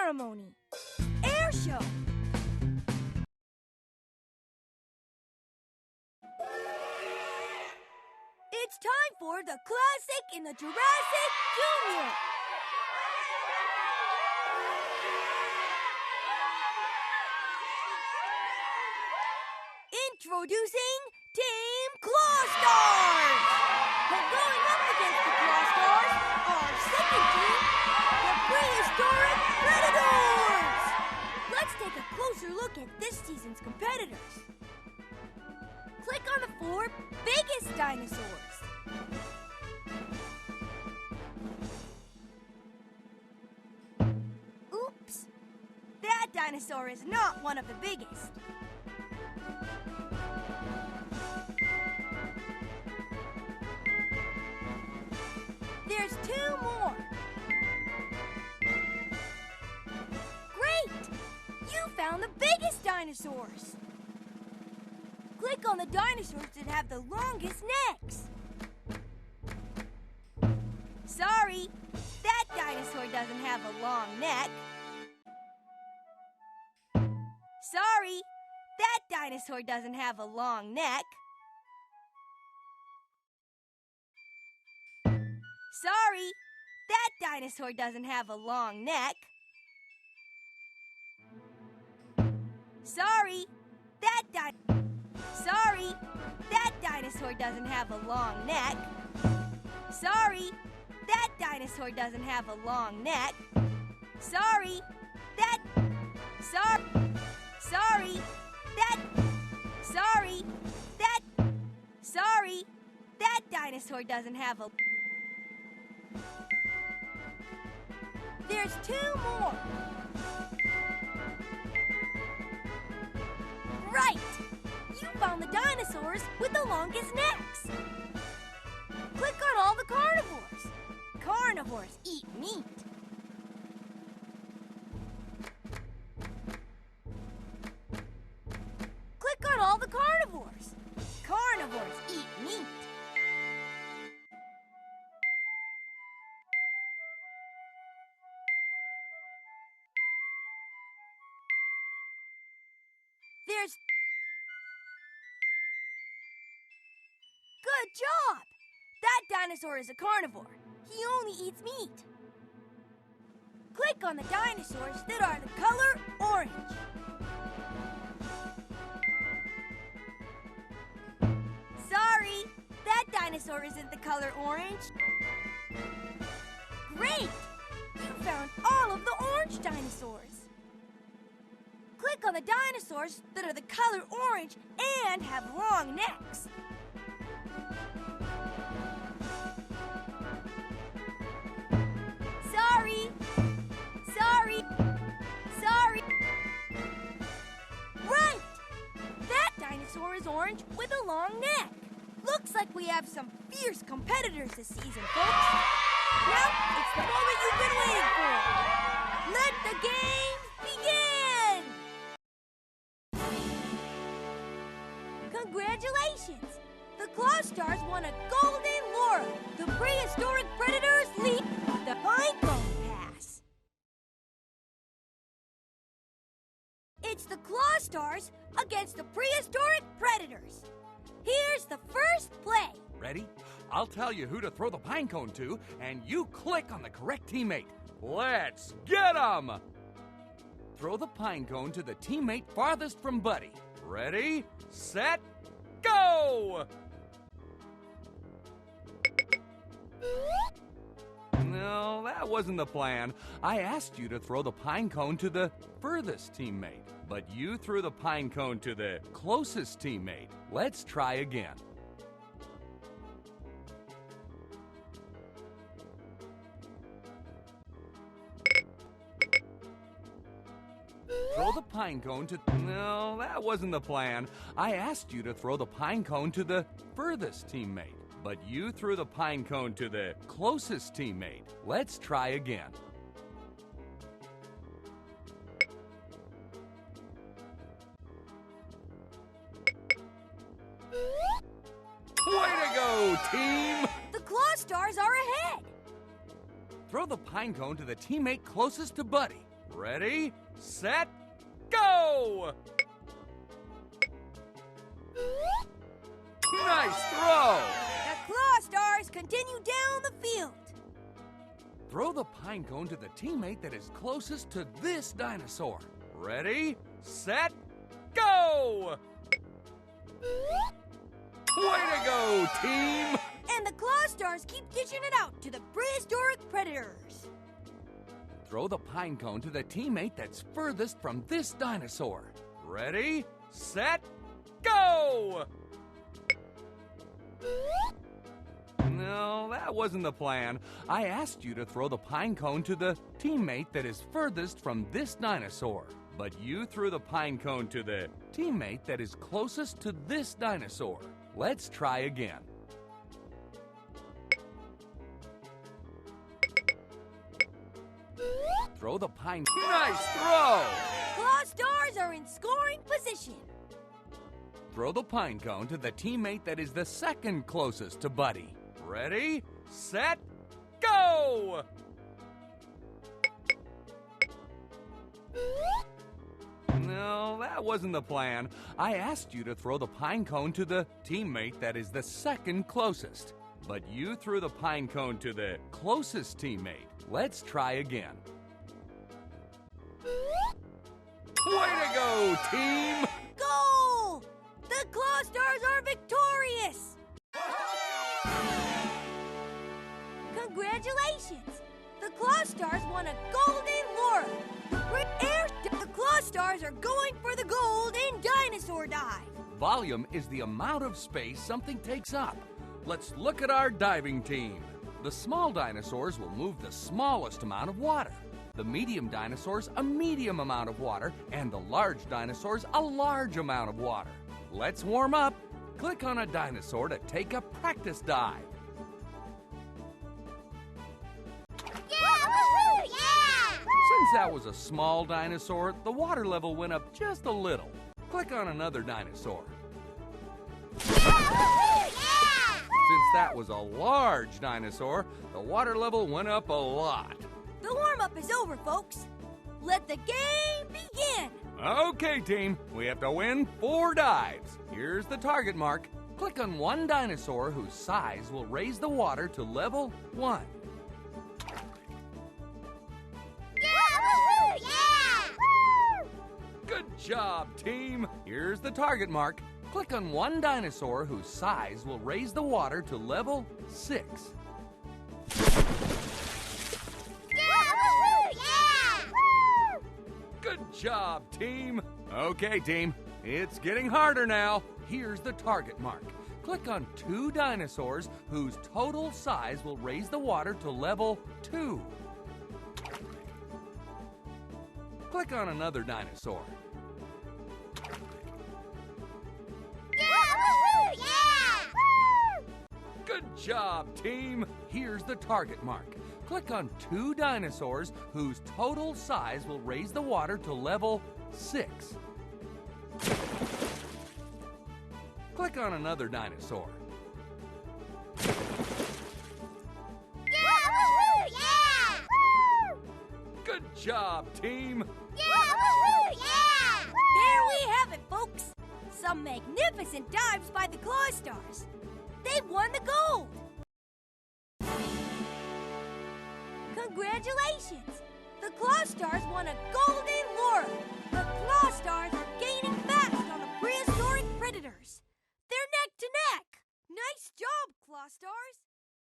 ceremony. Air show. It's time for the classic in the Jurassic Junior. Introducing Team Claw Stars! And going up against the Claw Stars, our second team, the Prehistoric Predators! Let's take a closer look at this season's competitors. Click on the 4 biggest dinosaurs. Oops! That dinosaur is not one of the biggest. There's 2 more. Great! You found the biggest dinosaurs. Click on the dinosaurs that have the longest necks. Sorry, that dinosaur doesn't have a long neck. Sorry, that dinosaur doesn't have a long neck. Sorry, that dinosaur doesn't have a long neck. Sorry, that dinosaur doesn't have a long neck. Sorry, that dinosaur doesn't have a long neck. Sorry, that dinosaur doesn't have a... There's 2 more. Right! You found the dinosaurs with the longest necks. Click on all the carnivores. Carnivores eat meat. Click on all the carnivores. Carnivores eat meat. There's... Good job! That dinosaur is a carnivore. He only eats meat. Click on the dinosaurs that are the color orange. Sorry, that dinosaur isn't the color orange. Great! You found all of the orange dinosaurs. Click on the dinosaurs that are the color orange and have long necks. Sorry. Right! That dinosaur is orange with a long neck. Looks like we have some fierce competitors this season, folks. Now, it's the moment you've been waiting for. Let the games begin! Congratulations! The Claw Stars won a Golden Laurel. The Prehistoric Predators lead the Pinecone Pass. It's the Claw Stars against the Prehistoric Predators. Here's the first play. Ready? I'll tell you who to throw the pinecone to, and you click on the correct teammate. Let's get 'em! Throw the pinecone to the teammate farthest from Buddy. Ready, set, go! No, that wasn't the plan. I asked you to throw the pinecone to the furthest teammate, but you threw the pinecone to the closest teammate. Let's try again. Throw the pinecone to... No, that wasn't the plan. I asked you to throw the pinecone to the furthest teammate, but you threw the pinecone to the closest teammate. Let's try again. Way to go, team! The Claw Stars are ahead. Throw the pinecone to the teammate closest to Buddy. Ready, set, go! Nice throw! The Claw Stars continue down the field. Throw the pine cone to the teammate that is closest to this dinosaur. Ready, set, go! Way to go, team! And the Claw Stars keep dishing it out to the prehistoric predators. Throw the pine cone to the teammate that's furthest from this dinosaur. Ready, set, go! No, that wasn't the plan. I asked you to throw the pine cone to the teammate that is furthest from this dinosaur. But you threw the pine cone to the teammate that is closest to this dinosaur. Let's try again. Throw the pine... Nice throw! Claw Stars are in scoring position. Throw the pine cone to the teammate that is the second closest to Buddy. Ready, set, go! No, that wasn't the plan. I asked you to throw the pine cone to the teammate that is the second closest. But you threw the pine cone to the closest teammate. Let's try again. Way to go, team! Goal! The Claw Stars are victorious! Congratulations! The Claw Stars won a golden laurel. The Claw Stars are going for the gold in Dinosaur Dive. Volume is the amount of space something takes up. Let's look at our diving team. The small dinosaurs will move the smallest amount of water. The medium dinosaurs, a medium amount of water, and the large dinosaurs, a large amount of water. Let's warm up. Click on a dinosaur to take a practice dive. Yeah! Yeah! Since that was a small dinosaur, the water level went up just a little. Click on another dinosaur. Yeah! Since that was a large dinosaur, the water level went up a lot. The warm-up is over, folks. Let the game begin. Okay, team, we have to win 4 dives. Here's the target mark. Click on one dinosaur whose size will raise the water to level 1. Good job, team. Here's the target mark. Click on one dinosaur whose size will raise the water to level 6. Good job, team. Okay, team, it's getting harder now. Here's the target mark. Click on 2 dinosaurs whose total size will raise the water to level 2. Click on another dinosaur. Good job, team. Here's the target mark. Click on 2 dinosaurs whose total size will raise the water to level 6. Click on another dinosaur. Good job, team. There we have it, folks. Some magnificent dives by the Claw Stars. They've won the gold. Congratulations! The Claw Stars won a golden laurel. The Claw Stars are gaining fast on the prehistoric predators. They're neck to neck. Nice job, Claw Stars.